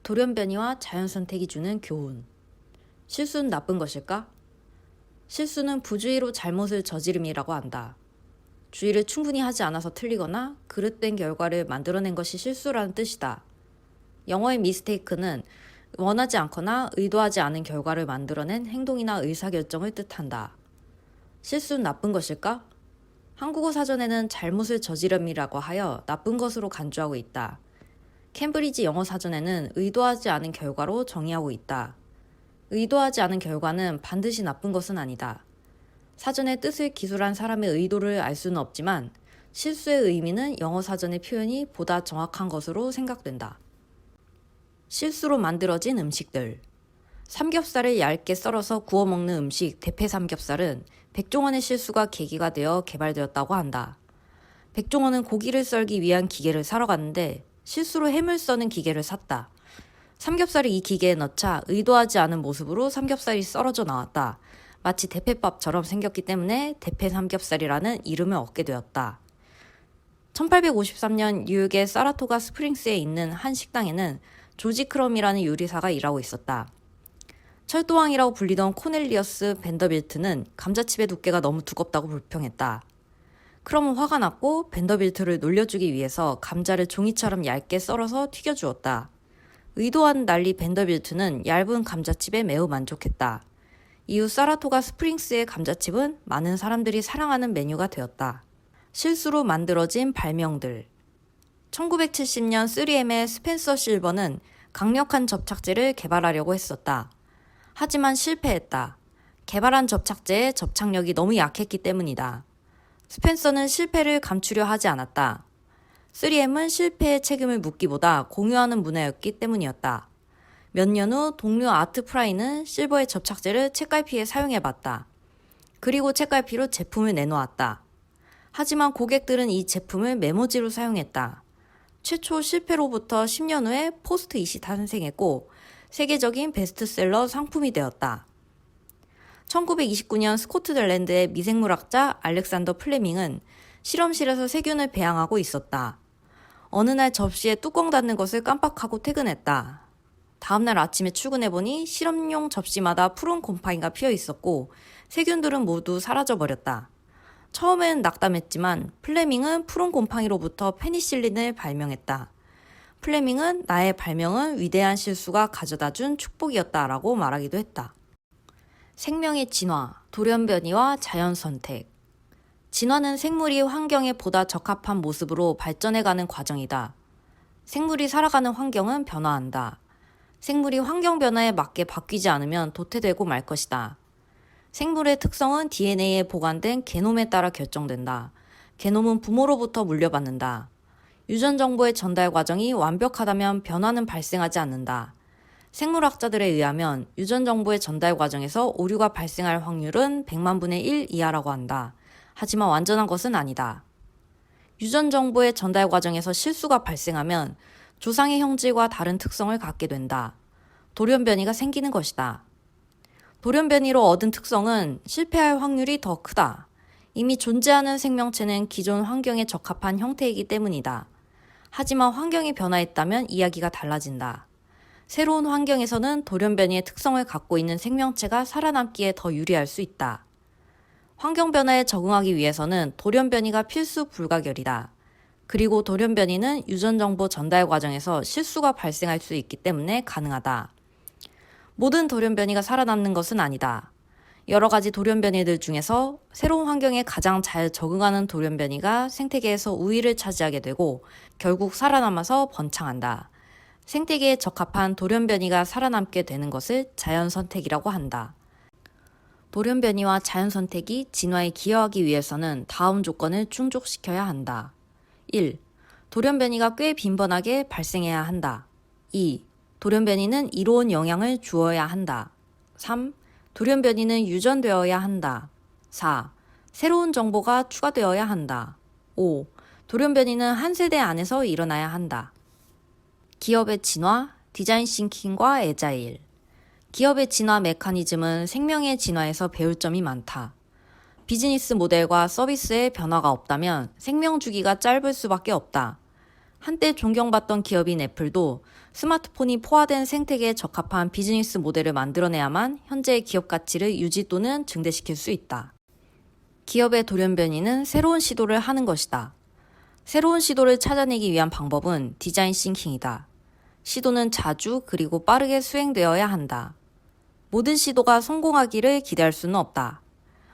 돌연변이와 자연선택이 주는 교훈. 실수는 나쁜 것일까? 실수는 부주의로 잘못을 저지름이라고 한다. 주의를 충분히 하지 않아서 틀리거나 그릇된 결과를 만들어낸 것이 실수라는 뜻이다. 영어의 mistake는 원하지 않거나 의도하지 않은 결과를 만들어낸 행동이나 의사결정을 뜻한다. 실수는 나쁜 것일까? 한국어 사전에는 잘못을 저지름이라고 하여 나쁜 것으로 간주하고 있다. 캠브리지 영어 사전에는 의도하지 않은 결과로 정의하고 있다. 의도하지 않은 결과는 반드시 나쁜 것은 아니다. 사전의 뜻을 기술한 사람의 의도를 알 수는 없지만 실수의 의미는 영어 사전의 표현이 보다 정확한 것으로 생각된다. 실수로 만들어진 음식들. 삼겹살을 얇게 썰어서 구워 먹는 음식 대패 삼겹살은 백종원의 실수가 계기가 되어 개발되었다고 한다. 백종원은 고기를 썰기 위한 기계를 사러 갔는데 실수로 햄을 써는 기계를 샀다. 삼겹살을 이 기계에 넣자 의도하지 않은 모습으로 삼겹살이 썰어져 나왔다. 마치 대패밥처럼 생겼기 때문에 대패 삼겹살이라는 이름을 얻게 되었다. 1853년 뉴욕의 사라토가 스프링스에 있는 한 식당에는 조지 크럼이라는 요리사가 일하고 있었다. 철도왕이라고 불리던 코넬리어스 벤더빌트는 감자칩의 두께가 너무 두껍다고 불평했다. 크럼은 화가 났고 벤더빌트를 놀려주기 위해서 감자를 종이처럼 얇게 썰어서 튀겨주었다. 의도한 난리 벤더빌트는 얇은 감자칩에 매우 만족했다. 이후 사라토가 스프링스의 감자칩은 많은 사람들이 사랑하는 메뉴가 되었다. 실수로 만들어진 발명들. 1970년 3M의 스펜서 실버는 강력한 접착제를 개발하려고 했었다. 하지만 실패했다. 개발한 접착제의 접착력이 너무 약했기 때문이다. 스펜서는 실패를 감추려 하지 않았다. 3M은 실패의 책임을 묻기보다 공유하는 문화였기 때문이었다. 몇 년 후 동료 아트 프라이는 실버의 접착제를 책갈피에 사용해봤다. 그리고 책갈피로 제품을 내놓았다. 하지만 고객들은 이 제품을 메모지로 사용했다. 최초 실패로부터 10년 후에 포스트잇이 탄생했고 세계적인 베스트셀러 상품이 되었다. 1929년 스코틀랜드의 미생물학자 알렉산더 플레밍은 실험실에서 세균을 배양하고 있었다. 어느 날 접시에 뚜껑 닫는 것을 깜빡하고 퇴근했다. 다음날 아침에 출근해보니 실험용 접시마다 푸른 곰팡이가 피어 있었고 세균들은 모두 사라져버렸다. 처음엔 낙담했지만 플레밍은 푸른 곰팡이로부터 페니실린을 발명했다. 플레밍은 나의 발명은 위대한 실수가 가져다준 축복이었다라고 말하기도 했다. 생명의 진화, 돌연변이와 자연선택. 진화는 생물이 환경에 보다 적합한 모습으로 발전해가는 과정이다. 생물이 살아가는 환경은 변화한다. 생물이 환경 변화에 맞게 바뀌지 않으면 도태되고 말 것이다. 생물의 특성은 DNA에 보관된 게놈에 따라 결정된다. 게놈은 부모로부터 물려받는다. 유전 정보의 전달 과정이 완벽하다면 변화는 발생하지 않는다. 생물학자들에 의하면 유전 정보의 전달 과정에서 오류가 발생할 확률은 100만 분의 1 이하라고 한다. 하지만 완전한 것은 아니다. 유전 정보의 전달 과정에서 실수가 발생하면 조상의 형질과 다른 특성을 갖게 된다. 돌연변이가 생기는 것이다. 돌연변이로 얻은 특성은 실패할 확률이 더 크다. 이미 존재하는 생명체는 기존 환경에 적합한 형태이기 때문이다. 하지만 환경이 변화했다면 이야기가 달라진다. 새로운 환경에서는 돌연변이의 특성을 갖고 있는 생명체가 살아남기에 더 유리할 수 있다. 환경 변화에 적응하기 위해서는 돌연변이가 필수 불가결이다. 그리고 돌연변이는 유전 정보 전달 과정에서 실수가 발생할 수 있기 때문에 가능하다. 모든 돌연변이가 살아남는 것은 아니다. 여러 가지 돌연변이들 중에서 새로운 환경에 가장 잘 적응하는 돌연변이가 생태계에서 우위를 차지하게 되고 결국 살아남아서 번창한다. 생태계에 적합한 돌연변이가 살아남게 되는 것을 자연선택이라고 한다. 돌연변이와 자연선택이 진화에 기여하기 위해서는 다음 조건을 충족시켜야 한다. 1. 돌연변이가 꽤 빈번하게 발생해야 한다. 2. 돌연변이는 이로운 영향을 주어야 한다. 3. 돌연변이는 유전되어야 한다. 4. 새로운 정보가 추가되어야 한다. 5. 돌연변이는 한 세대 안에서 일어나야 한다. 기업의 진화, 디자인 싱킹과 애자일. 기업의 진화 메커니즘은 생명의 진화에서 배울 점이 많다. 비즈니스 모델과 서비스의 변화가 없다면 생명 주기가 짧을 수밖에 없다. 한때 존경받던 기업인 애플도 스마트폰이 포화된 생태계에 적합한 비즈니스 모델을 만들어내야만 현재의 기업 가치를 유지 또는 증대시킬 수 있다. 기업의 돌연변이는 새로운 시도를 하는 것이다. 새로운 시도를 찾아내기 위한 방법은 디자인 싱킹이다. 시도는 자주 그리고 빠르게 수행되어야 한다. 모든 시도가 성공하기를 기대할 수는 없다.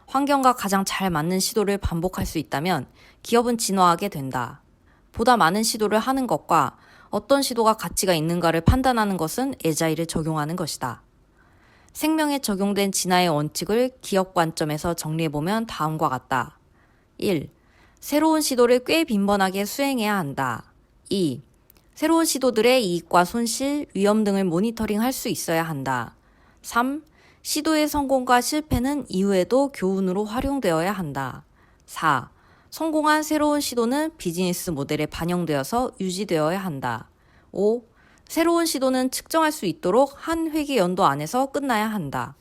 환경과 가장 잘 맞는 시도를 반복할 수 있다면 기업은 진화하게 된다. 보다 많은 시도를 하는 것과 어떤 시도가 가치가 있는가를 판단하는 것은 애자일을 적용하는 것이다. 생명에 적용된 진화의 원칙을 기업 관점에서 정리해보면 다음과 같다. 1. 새로운 시도를 꽤 빈번하게 수행해야 한다. 2. 새로운 시도들의 이익과 손실, 위험 등을 모니터링할 수 있어야 한다. 3. 시도의 성공과 실패는 이후에도 교훈으로 활용되어야 한다. 4. 성공한 새로운 시도는 비즈니스 모델에 반영되어서 유지되어야 한다. 5. 새로운 시도는 측정할 수 있도록 한 회계 연도 안에서 끝나야 한다.